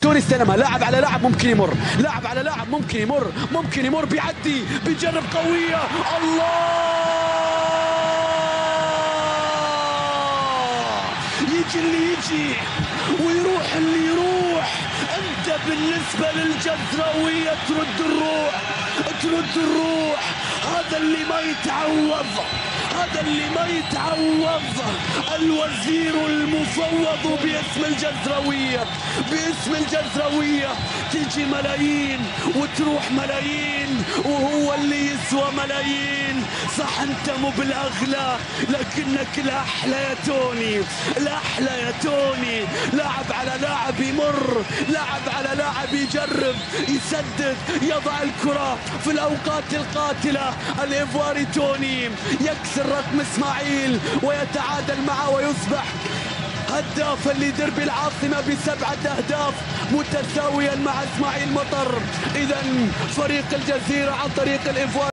توني استلمها، لاعب على لاعب ممكن يمر، لاعب على لاعب ممكن يمر، ممكن يمر، بيعدي، بيجرب قوية، الله، يجي اللي يجي ويروح اللي يروح. انت بالنسبة للجزراوية ترد الروح، ترد الروح. هذا اللي ما يتعوض، هذا اللي ما يتعوض. الوزير المفوض باسم الجزراوية، باسم الجزراوية. تيجي ملايين وتروح ملايين، وهو اللي يسوى ملايين. صح انت مو بالاغلى لكنك الاحلى يا توني، الاحلى يا توني. لاعب على لاعب يمر، لاعب على لاعب يجرب، يسدد، يضع الكرة في الاوقات القاتلة. الايفواري توني يكسر رقم اسماعيل ويتعادل معه ويصبح هداف اللي دربي العاصمة ب7 أهداف متساويا مع اسماعيل مطر. اذا فريق الجزيرة عن طريق الايفواري